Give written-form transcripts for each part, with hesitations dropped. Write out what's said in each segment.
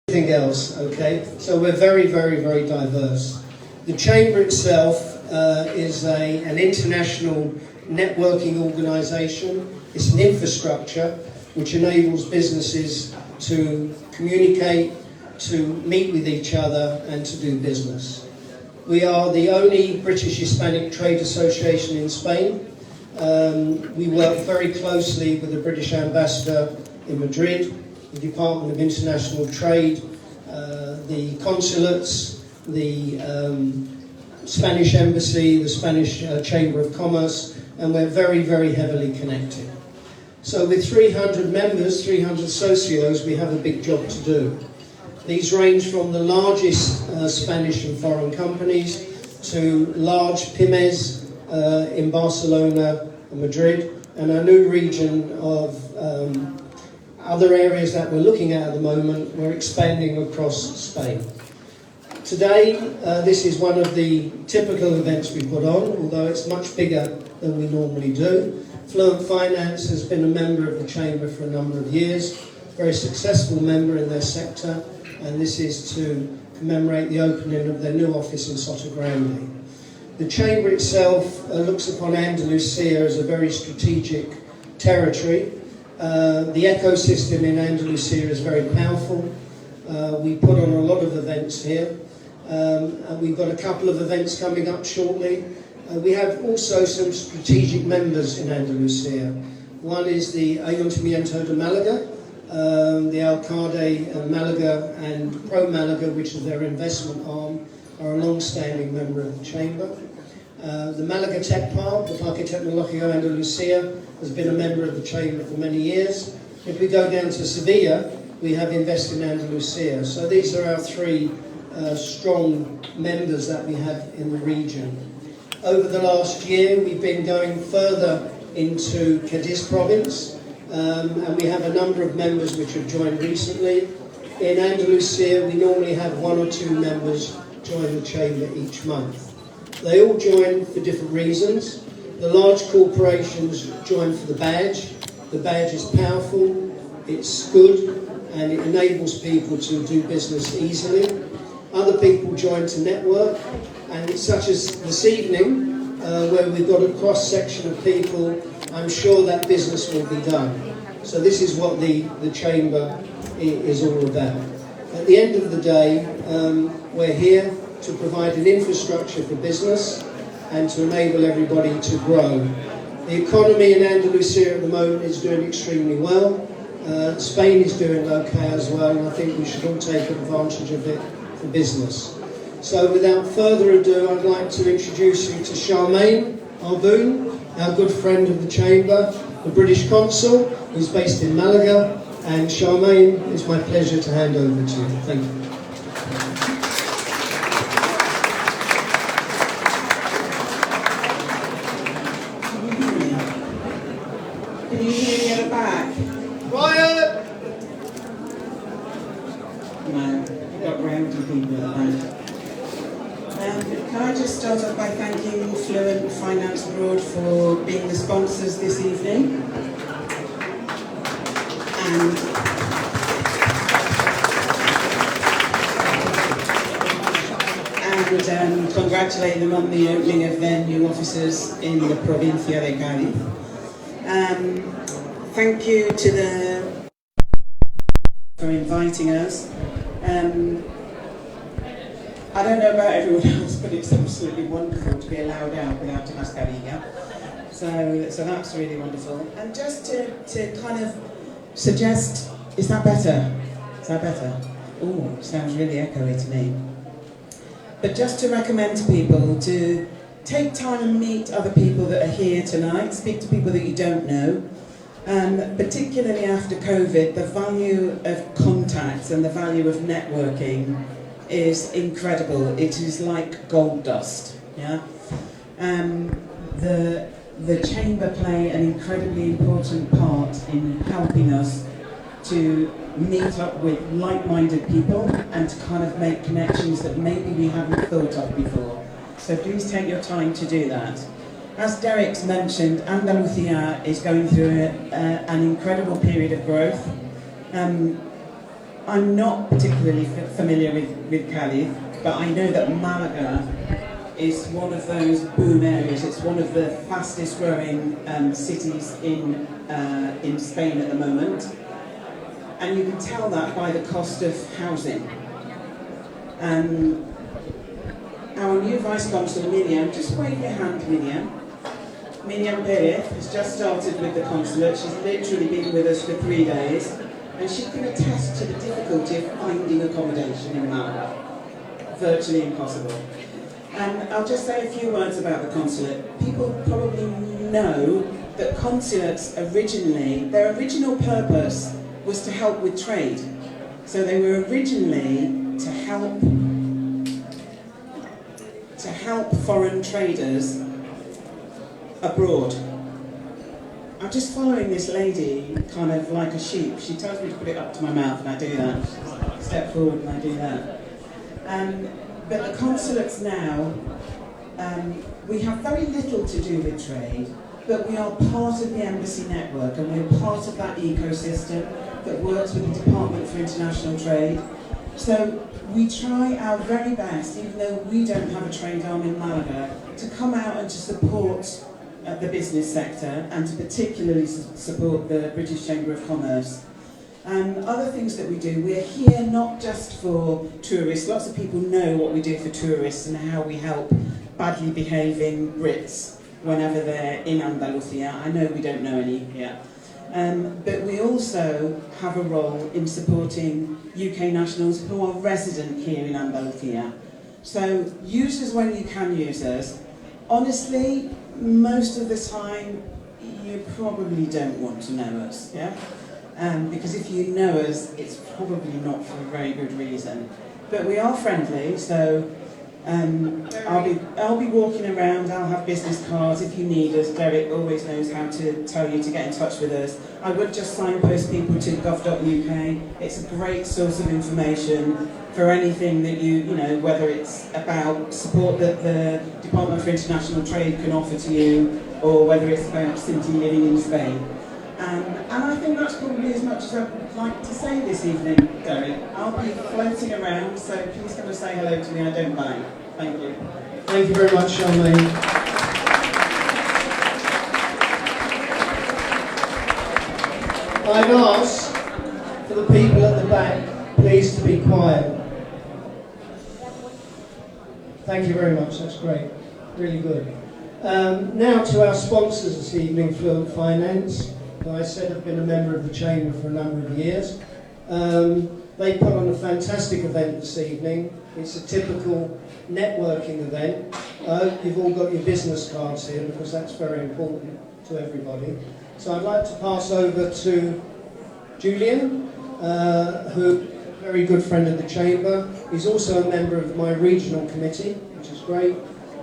Anything else, okay? So we're very, very, very diverse. The Chamber itself is an international networking organisation. It's an infrastructure which enables businesses to communicate, to meet with each other and to do business. We are the only British Hispanic Trade Association in Spain. We work very closely with the British Ambassador in Madrid, the Department of International Trade, the consulates, the Spanish Embassy, the Spanish Chamber of Commerce, and we're very, very heavily connected. So with 300 members, 300 socios, we have a big job to do. These range from the largest Spanish and foreign companies to large pymes in Barcelona and Madrid, and a new region of other areas that we're looking at the moment. We're expanding across Spain. Today, this is one of the typical events we put on, although it's much bigger than we normally do. Fluent Finance has been a member of the Chamber for a number of years, very successful member in their sector, and this is to commemorate the opening of their new office in Sotogrande. The Chamber itself looks upon Andalusia as a very strategic territory. The ecosystem in Andalusia is very powerful. We put on a lot of events here. We've got a couple of events coming up shortly. We have also some strategic members in Andalusia. One is the Ayuntamiento de Malaga, the Alcalde Malaga and Pro Malaga, which is their investment arm, are a long-standing member of the Chamber. The Malaga Tech Park, the Parque Tecnológico Andalucía, has been a member of the Chamber for many years. If we go down to Sevilla, we have Invest in Andalusia. So these are our three strong members that we have in the region. Over the last year, we've been going further into Cadiz province, and we have a number of members which have joined recently. In Andalusia, we normally have 1 or 2 members join the Chamber each month. They all join for different reasons. The large corporations join for the badge. The badge is powerful, it's good, and it enables people to do business easily. Other people join to network, and such as this evening, where we've got a cross-section of people, I'm sure that business will be done. So this is what the Chamber is all about. At the end of the day, we're here to provide an infrastructure for business and to enable everybody to grow. The economy in Andalusia at the moment is doing extremely well. Spain is doing okay as well, and I think we should all take advantage of it for business. So without further ado, I'd like to introduce you to Charmaine Arboon, our good friend of the Chamber, the British Consul, who's based in Malaga, and Charmaine, it's my pleasure to hand over to you. Thank you. Can you hear me at the back? Quiet! No, we've got rowdy people at the back. Can I just start off by thanking Fluent Finance Abroad for being the sponsors this evening, and congratulate them on the opening of their new offices in the Provincia de Cádiz. Thank you to the for inviting us. I don't know about everyone else, but it's absolutely wonderful to be allowed out without a mascarilla. So that's really wonderful. And just to kind of suggest, is that better? Is that better? Oh, sounds really echoey to me. But just to recommend to people to take time and meet other people that are here tonight, speak to people that you don't know. Particularly after COVID, the value of contacts and the value of networking is incredible. It is like gold dust. Yeah. The Chamber play an incredibly important part in helping us to meet up with like-minded people and to kind of make connections that maybe we haven't thought of before. So please take your time to do that. As Derek's mentioned, Andalusia is going through an incredible period of growth. I'm not particularly familiar with Cali, but I know that Malaga is one of those boom areas. It's one of the fastest growing cities in Spain at the moment. And you can tell that by the cost of housing. Our new Vice Consul, Miriam, just wave your hand, Miriam. Miriam Perez has just started with the consulate. She's literally been with us for 3 days, and she can attest to the difficulty of finding accommodation in Malaga. Virtually impossible. And I'll just say a few words about the consulate. People probably know that consulates originally, their original purpose was to help with trade. So they were originally to help foreign traders abroad. I'm just following this lady kind of like a sheep. She tells me to put it up to my mouth and I do that. Step forward and I do that. But the consulates now, we have very little to do with trade, but we are part of the embassy network and we're part of that ecosystem that works with the Department for International Trade. So we try our very best, even though we don't have a trade arm in Malaga, to come out and to support the business sector and to particularly support the British Chamber of Commerce. Other things that we do, we're here not just for tourists. Lots of people know what we do for tourists and how we help badly behaving Brits whenever they're in Andalusia. I know we don't know any here. But we also have a role in supporting UK nationals who are resident here in Andalusia. So use us when you can use us. Honestly, most of the time, you probably don't want to know us, yeah? Because if you know us, it's probably not for a very good reason. But we are friendly, so I'll be walking around, I'll have business cards if you need us. Derek always knows how to tell you to get in touch with us. I would just signpost people to gov.uk. It's a great source of information for anything that you know, whether it's about support that the Department for International Trade can offer to you, or whether it's about simply living in Spain. And I think that's probably as much as I'd like to say this evening, Derek. I'll be floating around, so please come and say hello to me, I don't mind. Thank you. Thank you very much, Charmaine. I'd ask for the people at the back, please, to be quiet. Thank you very much, that's great. Really good. Now to our sponsors this evening, Fluent Finance. Who I said have been a member of the Chamber for a number of years. They put on a fantastic event this evening. It's a typical networking event. I hope you've all got your business cards here because that's very important to everybody. So I'd like to pass over to Julian, who is a very good friend of the Chamber. He's also a member of my regional committee, which is great.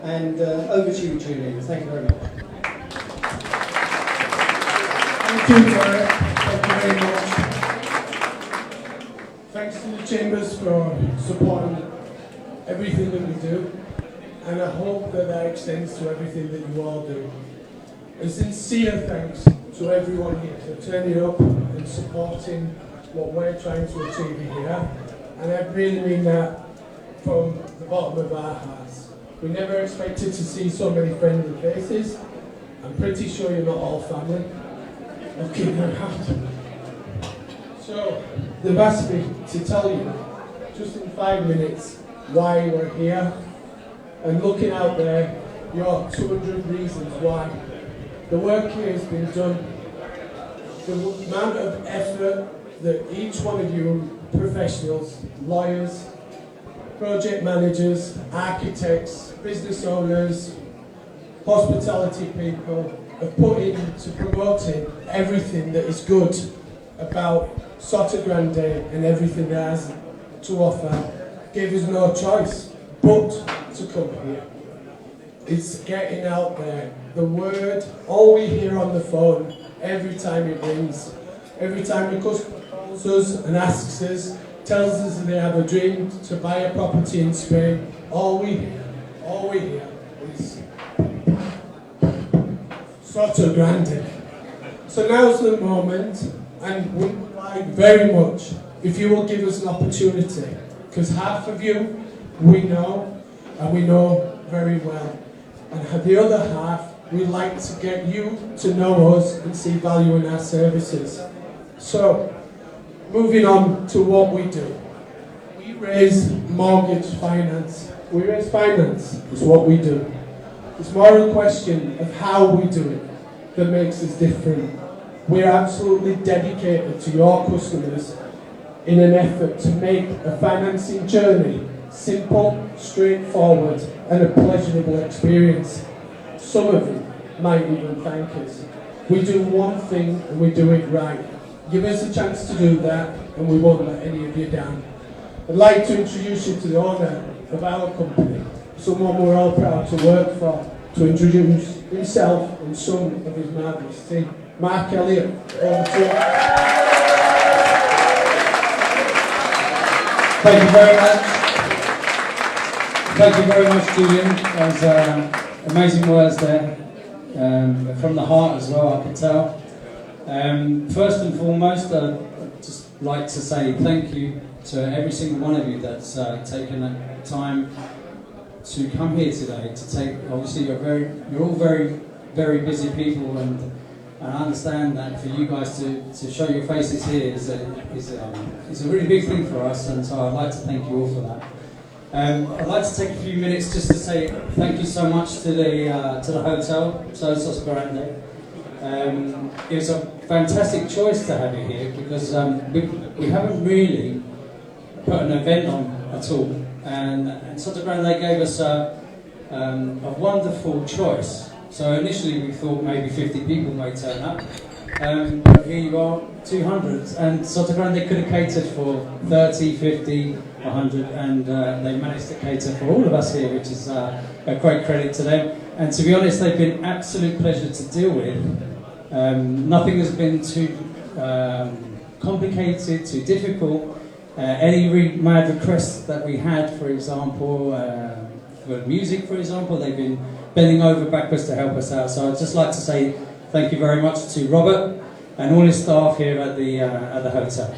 And over to you, Julian. Thank you very much. Thank you, Derek. Thank you very much. Thanks to the Chambers for supporting everything that we do, and I hope that that extends to everything that you all do. A sincere thanks to everyone here for turning up and supporting what we're trying to achieve here, and I really mean that from the bottom of our hearts. We never expected to see so many friendly faces. I'm pretty sure you're not all family. Looking around. So, they've asked me to tell you, just in 5 minutes, why we're here. And looking out there, your 200 reasons why. The work here has been done. The amount of effort that each one of you professionals, lawyers, project managers, architects, business owners, hospitality people, have put into promoting everything that is good about Sotogrande and everything that has to offer, gave us no choice but to come here. It's getting out there. The word, all we hear on the phone, every time it rings, every time a customer calls us and asks us, tells us that they have a dream to buy a property in Spain, all we hear is Sotogrande. So now's the moment, and we would like very much if you will give us an opportunity, because half of you we know, and we know very well, and the other half, we'd like to get you to know us and see value in our services. So, moving on to what we do. We raise mortgage finance. We raise finance, is what we do. It's more a question of how we do it that makes us different. We're absolutely dedicated to your customers in an effort to make a financing journey simple, straightforward, and a pleasurable experience. Some of you might even thank us. We do one thing and we do it right. Give us a chance to do that and we won't let any of you down. I'd like to introduce you to the owner of our company, someone we're all proud to work for, to introduce himself and some of his marvellous team. Mark Elliott, over to you. Thank you very much. Thank you very much, Julian. Those amazing words there, from the heart as well, I can tell. First and foremost, I'd just like to say thank you to every single one of you that's taken the time to come here today. Obviously, you're all very, very busy people, and I understand that for you guys to show your faces here is a really big thing for us, and so I'd like to thank you all for that. I'd like to take a few minutes just to say thank you so much to the hotel, Sotogrande. It was a fantastic choice to have you here because we haven't really put an event on at all, and Sotogrande gave us a wonderful choice. So initially we thought maybe 50 people may turn up, but here you are, 200, and Sotogrande could have catered for 30, 50, 100, and they managed to cater for all of us here, which is a great credit to them. And to be honest, they've been absolute pleasure to deal with. Nothing has been too complicated, too difficult. Any really mad requests that we had, for example, for music, for example, they've been bending over backwards to help us out. So I'd just like to say thank you very much to Robert and all his staff here at the hotel.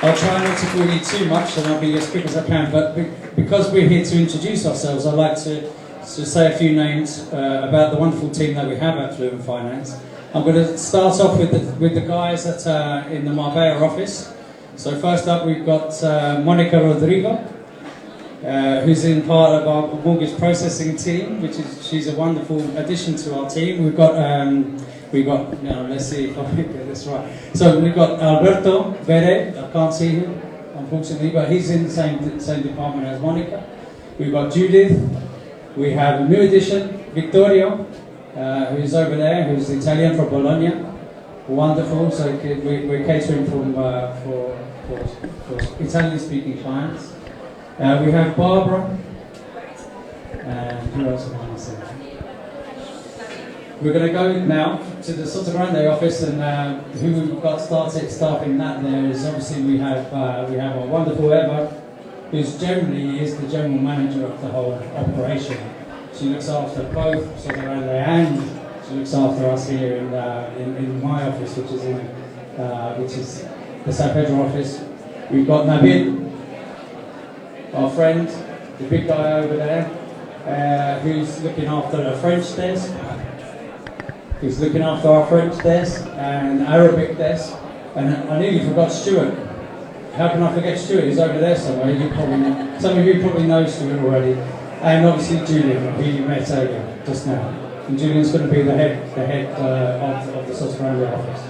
I'll try not to bore you too much, and I'll be as quick as I can. But because we're here to introduce ourselves, I'd like to say a few names about the wonderful team that we have at Fluent Finance. I'm going to start off with the guys that in the Marbella office. So first up, we've got Monica Rodrigo, who's in part of our mortgage processing team, she's a wonderful addition to our team. We've got let's see if I can get this right. So we've got Alberto Vere. I can't see him, unfortunately, but he's in the same department as Monica. We've got Judith. We have a new addition, Vittorio, who's over there, who's Italian from Bologna. Wonderful. So we're catering for Italian-speaking clients. We have Barbara. And who else am I going to say? We're going to go now to the Sotogrande office, and who we've got staffing that there is obviously we have our wonderful Eva, who's generally is the general manager of the whole operation. She looks after both Sotogrande and she looks after us here in my office, which is the San Pedro office. We've got Nabil, our friend, the big guy over there, who's looking after the French desk. He's looking after our French desk and Arabic desk. And I nearly forgot Stuart. How can I forget Stuart? He's over there somewhere. Some of you probably know Stuart already. And obviously Julian, who you met earlier, just now. And Julian's going to be the head of the Sotogrande office.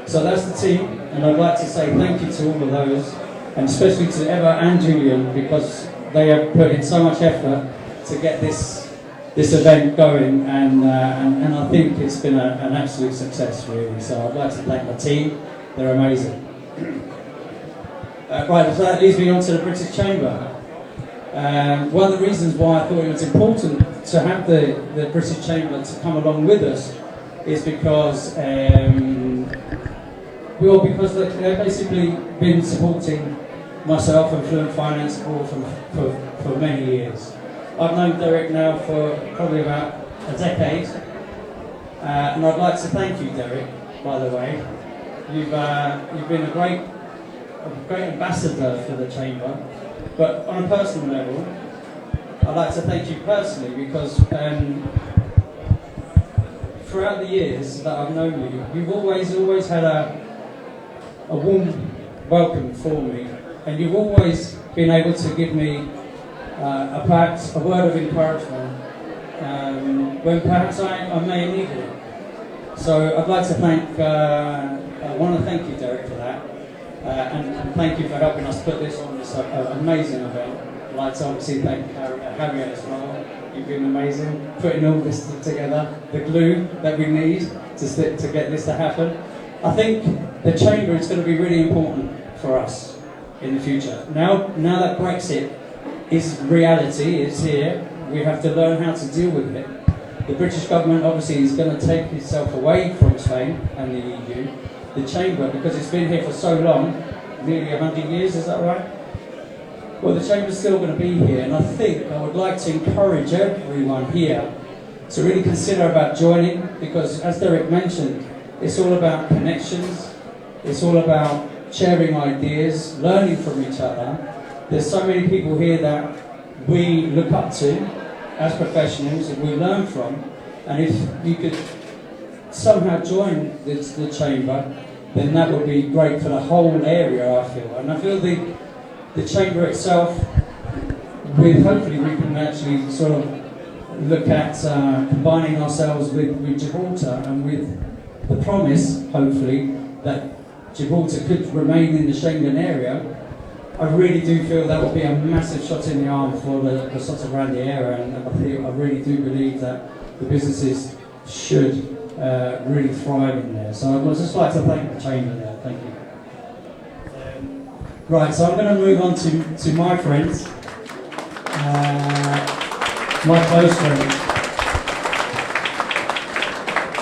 So that's the team, and I'd like to say thank you to all of those, and especially to Eva and Julian, because they have put in so much effort to get this event going, and I think it's been an absolute success, really. So I'd like to thank my team. They're amazing. Right, so that leads me on to the British Chamber. One of the reasons why I thought it was important to have the British Chamber to come along with us is because they've basically been supporting myself and Fluent Finance for many years. I've known Derek now for probably about a decade, And I'd like to thank you, Derek, by the way. You've been a great ambassador for the Chamber, but on a personal level, I'd like to thank you personally because throughout the years that I've known you, you've always had a warm welcome for me, and you've always been able to give me perhaps a word of encouragement when perhaps I may have needed it. So I'd like to I want to thank you, Derek, for that, and thank you for helping us put this on this amazing event. I'd like to obviously thank Harriet as well. You've been amazing, putting all this together, the glue that we need to get this to happen. I think the Chamber is going to be really important for us in the future. Now that Brexit is reality, it's here, we have to learn how to deal with it. The British government obviously is going to take itself away from Spain and the EU. The Chamber, because it's been here for so long, nearly 100 years, is that right? Well, the Chamber's still going to be here, and I think I would like to encourage everyone here to really consider about joining, because as Derek mentioned, it's all about connections, it's all about sharing ideas, learning from each other. There's so many people here that we look up to as professionals and we learn from, and if you could somehow join the Chamber, then that would be great for the whole area, I feel. And I feel the Chamber itself, hopefully we can actually sort of look at combining ourselves with Gibraltar, and with the promise, hopefully, that Gibraltar could remain in the Schengen area. I really do feel that would be a massive shot in the arm for the Sotogrande area, and I really do believe that the businesses should really thrive in there. So I would just like to thank the Chamber there. Thank you. Right, so I'm going to move on to my friends, my close friends.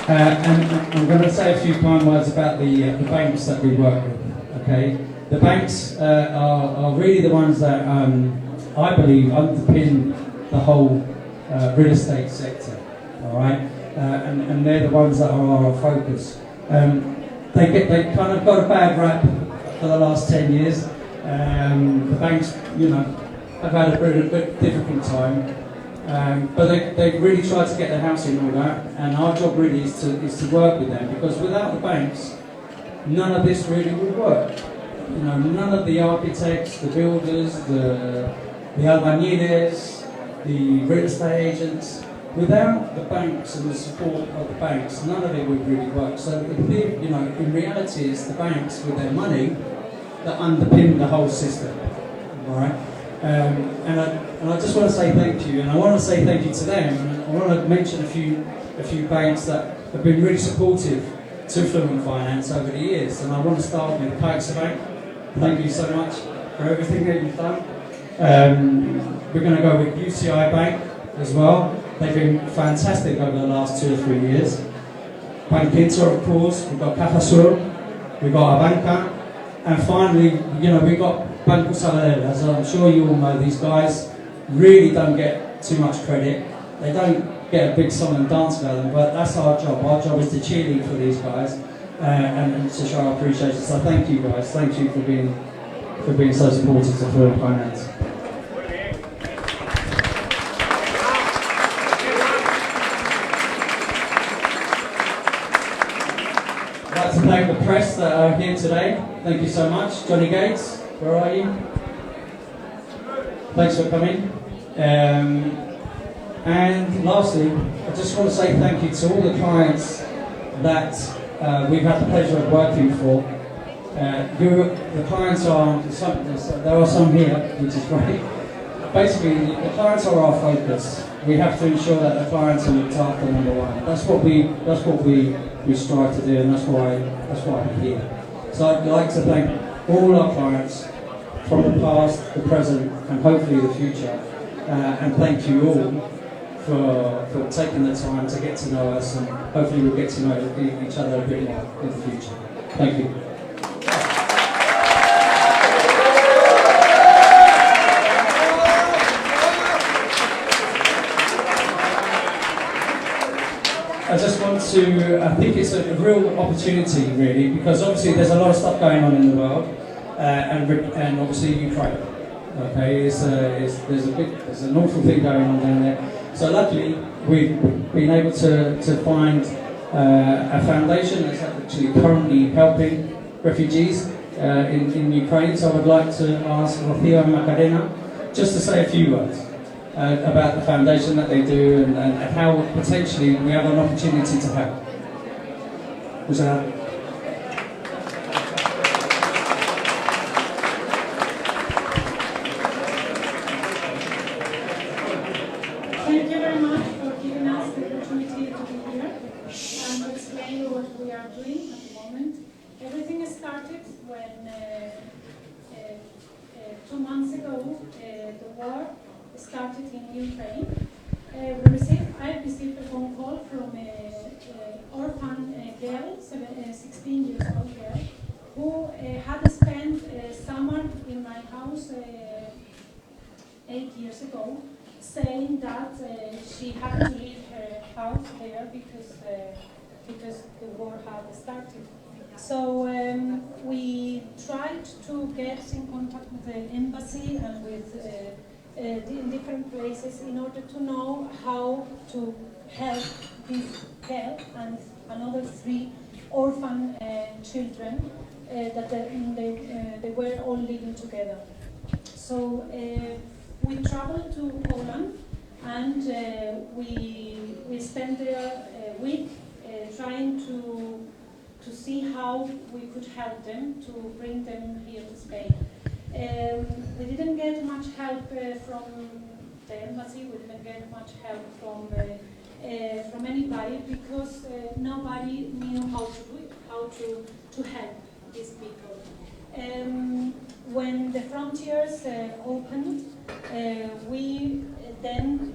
And I'm going to say a few kind words about the banks that we work with, okay? The banks are really the ones that I believe underpin the whole real estate sector, all right? And they're the ones that are our focus. They kind of got a bad rap for the last 10 years. The banks, have had a bit difficult time. But they really tried to get their house in order, and our job really is to work with them, because without the banks, none of this really would work. None of the architects, the builders, the albañiles, the real estate agents, without the banks and the support of the banks, none of it would really work. So in reality, it's the banks with their money that underpin the whole system. All right. And I just want to say thank you, and I want to say thank you to them. And I want to mention a few banks that have been really supportive to Fluent Finance over the years. And I want to start with CaixaBank. Thank you so much for everything that you've done. We're going to go with UCI Bank as well. They've been fantastic over the last 2 or 3 years. Bank Inter, of course. We've got Cajasur. We've got Abanca. And finally, we've got Banco Sabadell. As I'm sure you all know, these guys really don't get too much credit. They don't get a big song and dance about them, but that's our job. Our job is to cheerlead for these guys and to show our appreciation. So thank you guys. Thank you for being so supportive to Fluent Finance. I'd like to thank the press that are here today. Thank you so much. Johnny Gates, where are you? Thanks for coming. And lastly, I just want to say thank you to all the clients that we've had the pleasure of working for. The clients are, there are some here, which is great. Basically, the clients are our focus. We have to ensure that the clients are looked after, number one. That's what we strive to do, and that's why I'm here. So I'd like to thank all our clients from the past, the present, and hopefully the future. And thank you all for taking the time to get to know us, and hopefully we'll get to know each other a bit more in the future. Thank you. I just want to, I think it's a real opportunity really, because obviously there's a lot of stuff going on in the world, and obviously Ukraine. Okay, there's an awful thing going on down there. So luckily we've been able to find a foundation that's actually currently helping refugees in Ukraine. So I would like to ask Rocío and Macarena just to say a few words about the foundation that they do and how potentially we have an opportunity to help. Was that? Thank you very much for giving us the opportunity to be here and to explain what we are doing at the moment. Everything started when 2 months ago the war started in Ukraine. I received a phone call from an orphan girl, 16 years old girl, who had spent summer in my house 8 years ago, saying that she had to leave her house there because the war had started. So we tried to get in contact with the embassy and with in different places in order to know how to help this girl and another 3 orphan children that they were all living together. So we traveled to Poland and we spent there a week trying to see how we could help them to bring them here to Spain. We didn't get much help from the embassy, we didn't get much help from anybody because nobody knew how to do it, how to help these people. When the frontiers opened, we then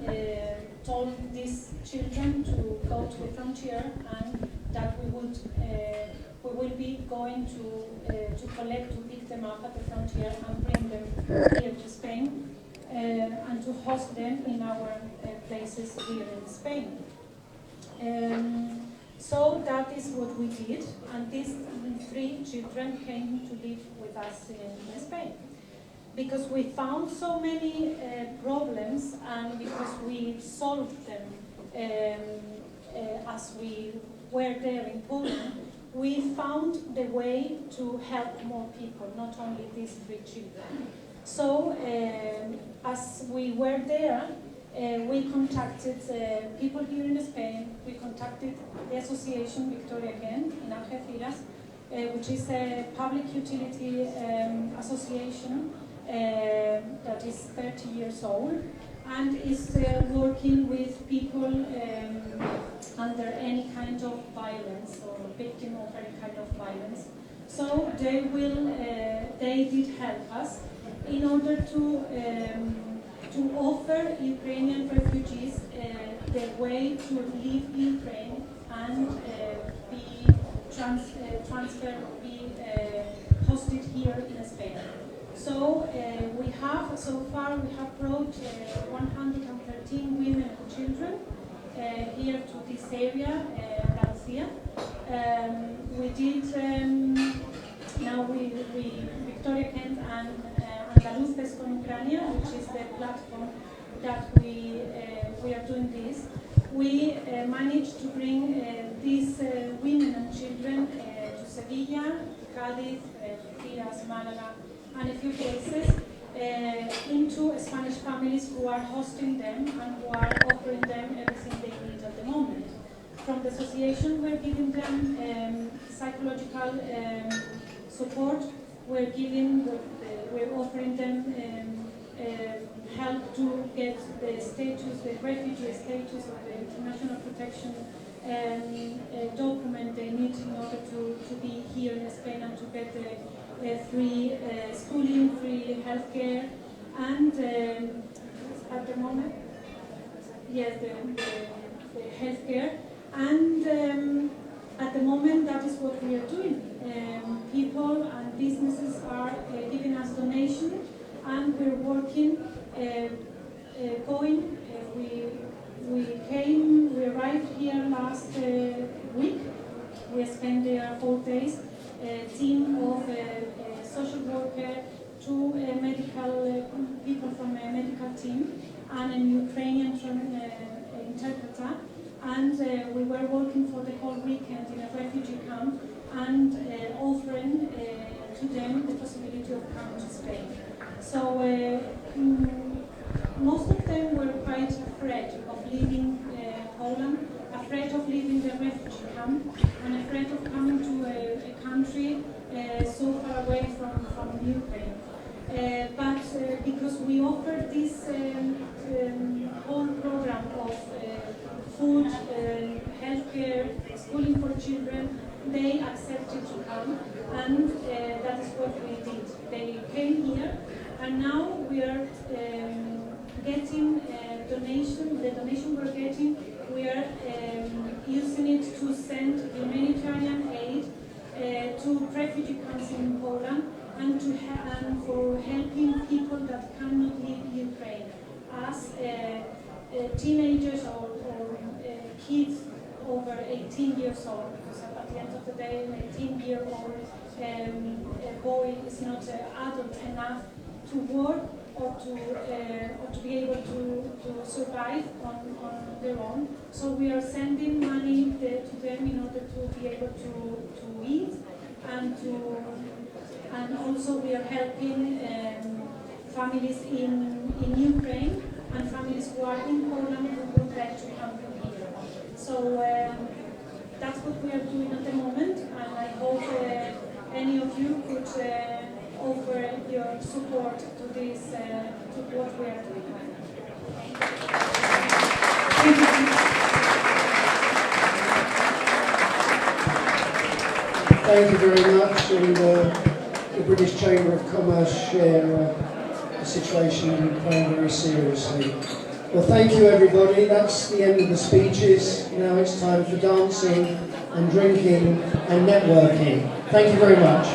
told these children to go to the frontier and that we will be going to pick them up at the frontier and bring them here to Spain and to host them in our places here in Spain. So that is what we did, and these 3 children came to live with us in Spain. Because we found so many problems and because we solved them as we were there in Poland, we found the way to help more people, not only these 3 children. So as we were there, we contacted people here in Spain. We contacted the association Victoria Kent in Algeciras, which is a public utility association that is 30 years old and is working with people under any kind of violence or victim of any kind of violence. So they did help us in order to offer Ukrainian refugees the way to leave Ukraine and be transferred, be hosted here in Spain. So so far we have brought 113 women and children here to this area, Andalusia. We did now Victoria Kent and Andaluces con Ucrania, which is the platform that we are doing this. We managed to bring these women and children to Sevilla, Cádiz, Algeciras, Málaga, and a few places into Spanish families who are hosting them and who are offering them everything they need at the moment. From the association, we're giving them psychological support. We're offering them help to get the status, the refugee status of the international protection document they need in order to be here in Spain and to get the free schooling, free healthcare, and at the moment, yes, the healthcare. And at the moment, that is what we are doing. People and businesses are giving us donations, and we're working, we arrived here last week. We spend there 4 days. A team of social worker, 2 medical people from a medical team, and an Ukrainian interpreter. And we were working for the whole weekend in a refugee camp and offering to them the possibility of coming to Spain. So most of them were quite afraid of leaving Poland, afraid of leaving the refugee camp, and afraid of coming to a country so far away from Ukraine. But because we offered this whole program of food, healthcare, schooling for children, they accepted to come, and that is what we did. They came here, and now we are getting donation. The donation we're getting, we are using it to send humanitarian aid to refugee camps in Poland, and for helping people that cannot leave Ukraine, as teenagers or kids over 18 years old, because at the end of the day, an 18-year-old boy is not adult enough to work or to be able to survive on their own. So we are sending money to them in order to be able to eat, and also we are helping families in Ukraine and families who are in Poland who would like to come here. So that's what we are doing at the moment, and I hope any of you could offer your support to this, to what we are doing. Thank you very much, and the British Chamber of Commerce share the situation in Ukraine very seriously. Well, thank you everybody. That's the end of the speeches. Now it's time for dancing and drinking and networking. Thank you very much.